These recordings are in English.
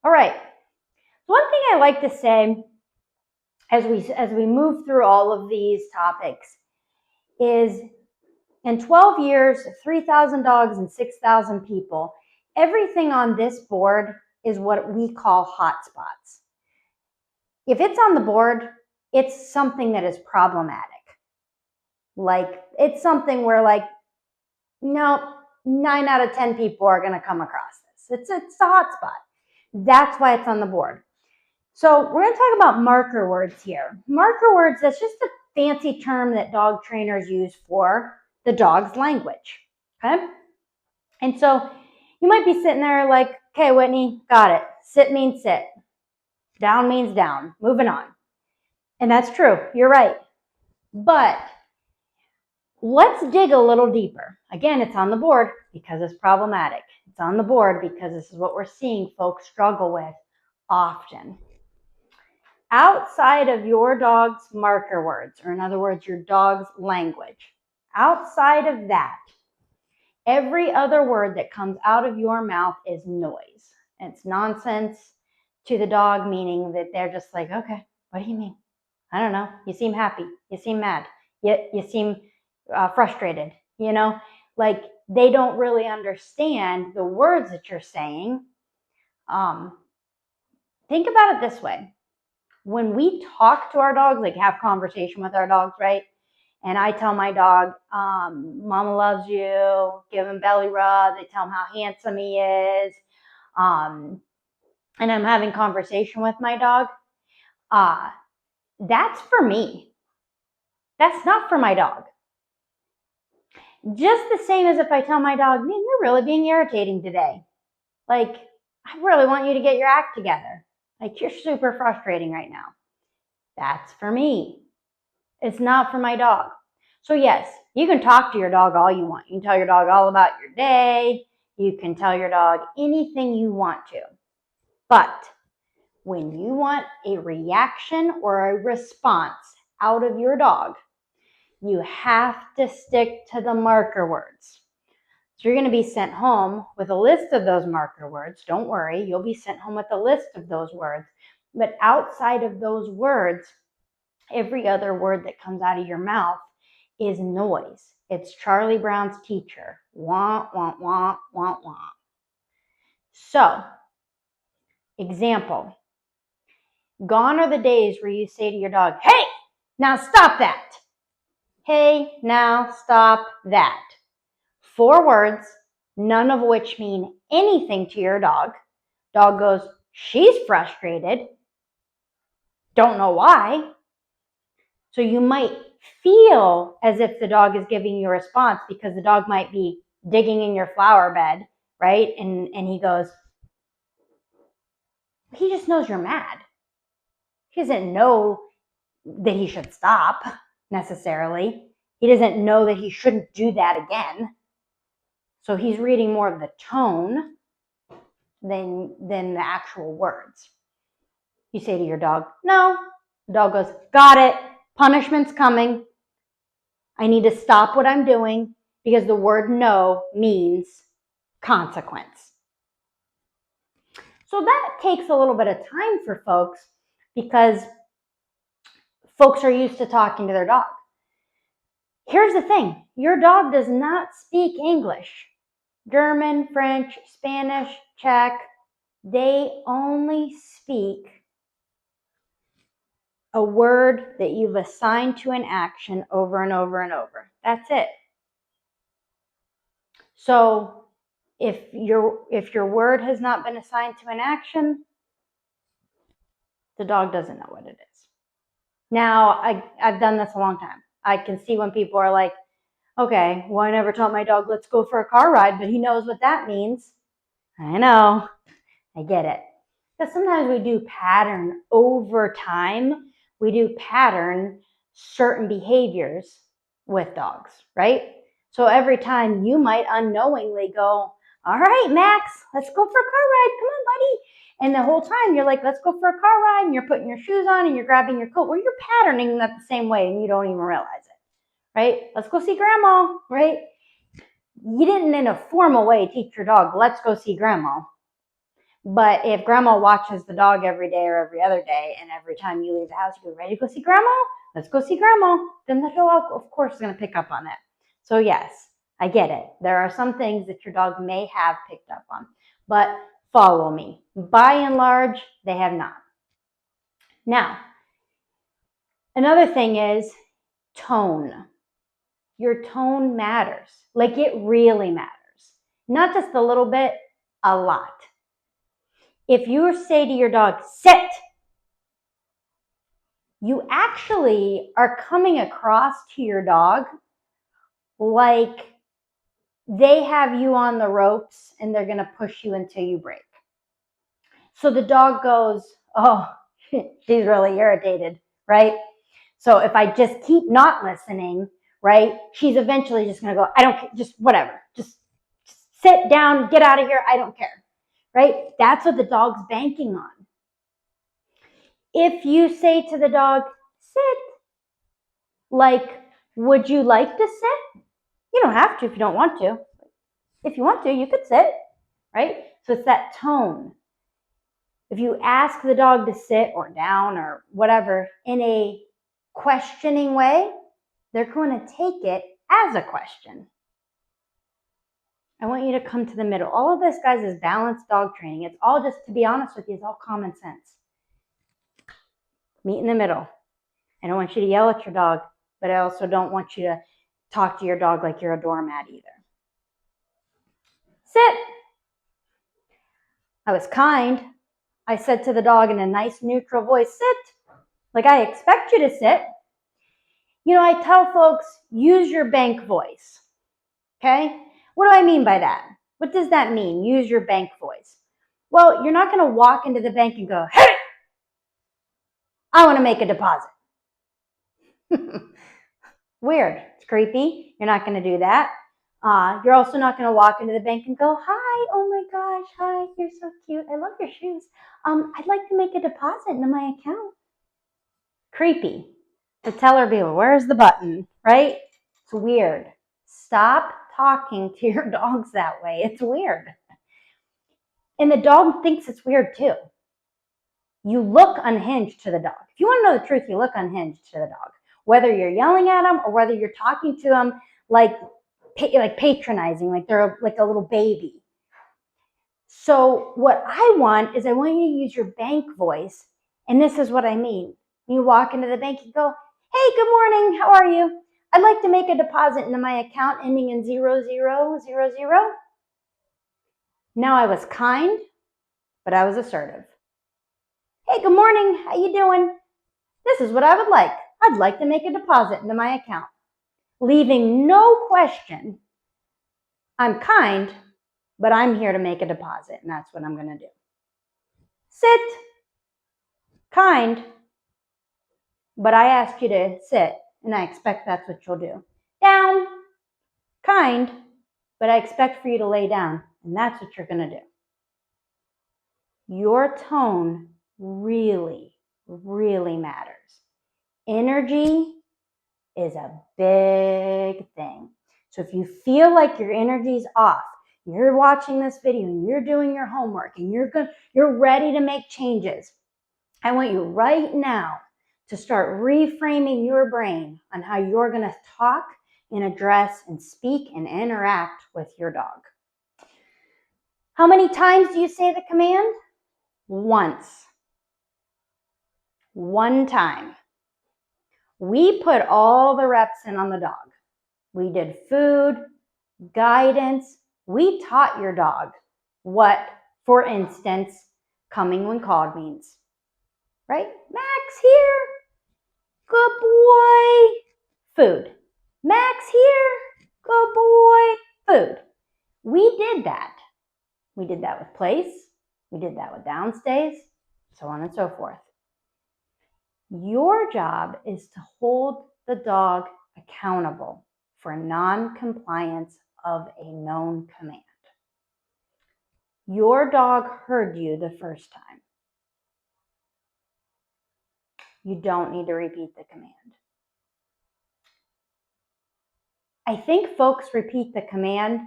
All right. One thing I like to say as we move through all of these topics is in 12 years, 3,000 dogs and 6,000 people, everything on this board is what we call hotspots. If it's on the board, it's something that is problematic. Like it's something where no, 9 out of 10 people are going to come across this. It's a hotspot. That's why it's on the board. So we're going to talk about marker words here. Marker words, that's just a fancy term that dog trainers use for the dog's language, okay? And so you might be sitting there like, okay, Whitney, got it. Sit means sit. Down means down. Moving on. And that's true. You're right. But let's dig a little deeper. Again, it's on the board because it's problematic. It's on the board because this is what we're seeing folks struggle with often. Outside of your dog's marker words, or in other words, your dog's language, outside of that, every other word that comes out of your mouth is noise. It's nonsense to the dog, meaning that they're just like, okay, what do you mean? I don't know. You seem happy. You seem mad. You seem frustrated, like they don't really understand the words that you're saying. Think about it this way. When we talk to our dogs, like have conversation with our dogs, right? And I tell my dog, Mama loves you, give him belly rub, they tell him how handsome he is. And I'm having conversation with my dog. That's for me. That's not for my dog. Just the same as if I tell my dog, man, you're really being irritating today. Like, I really want you to get your act together. Like, you're super frustrating right now. That's for me. It's not for my dog. So yes, you can talk to your dog all you want. You can tell your dog all about your day. You can tell your dog anything you want to. But when you want a reaction or a response out of your dog, you have to stick to the marker words. So you're going to be sent home with a list of those marker words. Don't worry, you'll be sent home with a list of those words. But outside of those words, every other word that comes out of your mouth is noise. It's Charlie Brown's teacher. Wah, wah, wah, wah, wah. So, example. Gone are the days where you say to your dog, hey, now stop that. Hey, now stop that. 4 words, none of which mean anything to your dog. Dog goes, she's frustrated. Don't know why. So you might feel as if the dog is giving you a response because the dog might be digging in your flower bed, right? And he goes, he just knows you're mad. He doesn't know that he should stop necessarily. He doesn't know that he shouldn't do that again. So he's reading more of the tone than the actual words. You say to your dog, no. The dog goes, got it. Punishment's coming. I need to stop what I'm doing because the word no means consequence. So that takes a little bit of time for folks because folks are used to talking to their dog. Here's the thing. Your dog does not speak English. German, French, Spanish, Czech, they only speak a word that you've assigned to an action over and over and over. That's it. So if your word has not been assigned to an action, the dog doesn't know what it is. Now, I've done this a long time. I can see when people are like, okay, well, I never taught my dog, let's go for a car ride, but he knows what that means. I know. I get it. Because sometimes we do pattern over time. We do pattern certain behaviors with dogs, right? So every time you might unknowingly go, all right, Max, let's go for a car ride. Come on, buddy. And the whole time you're like, let's go for a car ride. And you're putting your shoes on and you're grabbing your coat. Well, you're patterning that the same way and you don't even realize it, right? Let's go see grandma, right? You didn't in a formal way teach your dog, let's go see grandma. But if grandma watches the dog every day or every other day, and every time you leave the house, you go, ready to go see grandma? Let's go see grandma. Then the dog, of course, is going to pick up on that. So yes, I get it. There are some things that your dog may have picked up on, but follow me. By and large, they have not. Now, another thing is tone. Your tone matters. Like it really matters. Not just a little bit, a lot. If you say to your dog, sit, you actually are coming across to your dog like they have you on the ropes and they're going to push you until you break. So the dog goes, oh, she's really irritated, right? So if I just keep not listening, right, she's eventually just going to go, I don't care, just whatever, just sit down, get out of here, I don't care, right? That's what the dog's banking on. If you say to the dog, sit, like, would you like to sit? You don't have to if you don't want to. If you want to, you could sit, right? So it's that tone. If you ask the dog to sit or down or whatever in a questioning way, they're going to take it as a question. I want you to come to the middle. All of this, guys, is balanced dog training. It's all just, to be honest with you, it's all common sense. Meet in the middle. I don't want you to yell at your dog, but I also don't want you to talk to your dog like you're a doormat either. Sit. I was kind. I said to the dog in a nice, neutral voice, sit. Like I expect you to sit. You know, I tell folks, use your bank voice. Okay? What do I mean by that? What does that mean? Use your bank voice. Well, you're not going to walk into the bank and go, hey, I want to make a deposit. Weird. It's creepy. You're not going to do that. You're also not going to walk into the bank and go, hi, oh my gosh, hi, you're so cute. I love your shoes. I'd like to make a deposit into my account. Creepy. To tell her, people, where's the button, right? It's weird. Stop talking to your dogs that way. It's weird. And the dog thinks it's weird too. You look unhinged to the dog. If you want to know the truth, you look unhinged to the dog. Whether you're yelling at them or whether you're talking to them like patronizing, like they're like a little baby. So what I want is I want you to use your bank voice. And this is what I mean. When you walk into the bank, you go, hey, good morning. How are you? I'd like to make a deposit into my account ending in 0000. Now I was kind, but I was assertive. Hey, good morning. How you doing? This is what I would like. I'd like to make a deposit into my account. Leaving no question. I'm kind, but I'm here to make a deposit, and that's what I'm going to do. Sit. Kind, but I asked you to sit, and I expect that's what you'll do. Down. Kind, but I expect for you to lay down, and that's what you're going to do. Your tone really, really matters. Energy is a big thing. So if you feel like your energy's off, you're watching this video and you're doing your homework and you're ready to make changes, I want you right now to start reframing your brain on how you're going to talk and address and speak and interact with your dog. How many times do you say the command? Once. One time. We put all the reps in on the dog. We did food, guidance. We taught your dog what, for instance, coming when called means. Right? Max here. Good boy. Food. Max here. Good boy. Food. We did that. We did that with place. We did that with downstays, so on and so forth. Your job is to hold the dog accountable for non-compliance of a known command. Your dog heard you the first time. You don't need to repeat the command. I think folks repeat the command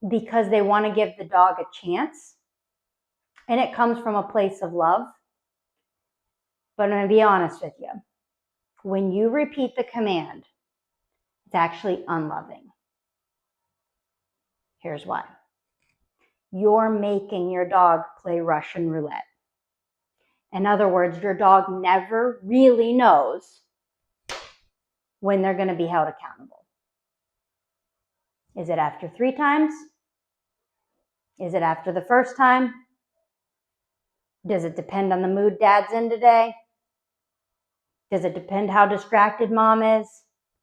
because they want to give the dog a chance. And it comes from a place of love. But I'm going to be honest with you. When you repeat the command, it's actually unloving. Here's why. You're making your dog play Russian roulette. In other words, your dog never really knows when they're going to be held accountable. Is it after 3 times? Is it after the first time? Does it depend on the mood dad's in today? Does it depend how distracted mom is?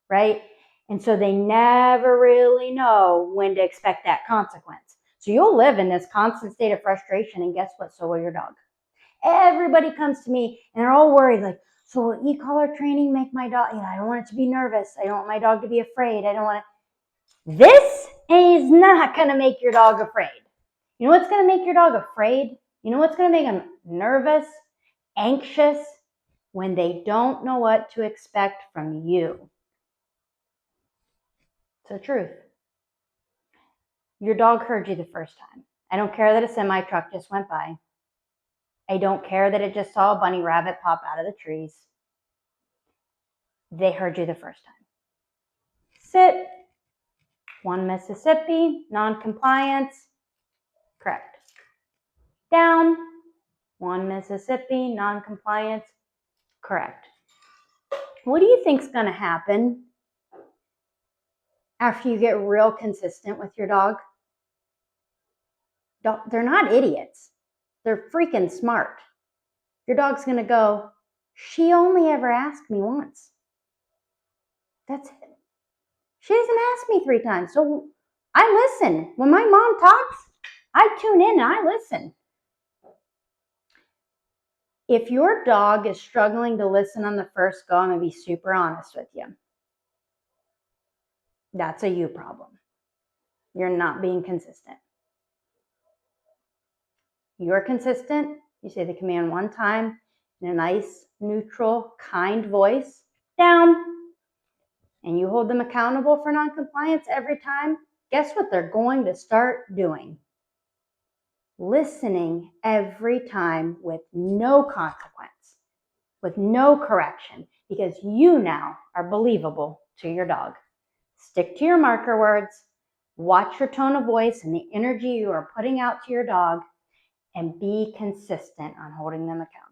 Right? And so they never really know when to expect that consequence. So you'll live in this constant state of frustration, and guess what? So will your dog. Everybody comes to me and they're all worried, like, so will e-collar training make my dog, I don't want it to be nervous. I don't want my dog to be afraid. I don't want it. This is not going to make your dog afraid. You know what's going to make your dog afraid? You know what's going to make them nervous, anxious? When they don't know what to expect from you. It's the truth. Your dog heard you the first time. I don't care that a semi-truck just went by. I don't care that it just saw a bunny rabbit pop out of the trees. They heard you the first time. Sit. 1 Mississippi, non-compliance. Correct. Down. 1 Mississippi, non-compliance. Correct. What do you think's going to happen after you get real consistent with your dog? They're not idiots. They're freaking smart. Your dog's going to go, she only ever asked me once. That's it. She doesn't ask me 3 times. So I listen. When my mom talks, I tune in and I listen. If your dog is struggling to listen on the first go, I'm going to be super honest with you. That's a you problem. You're not being consistent. You're consistent. You say the command 1 time in a nice, neutral, kind voice. Down. And you hold them accountable for non-compliance every time. Guess what they're going to start doing? Listening every time with no consequence, with no correction, because you now are believable to your dog. Stick to your marker words, watch your tone of voice and the energy you are putting out to your dog, and be consistent on holding them accountable.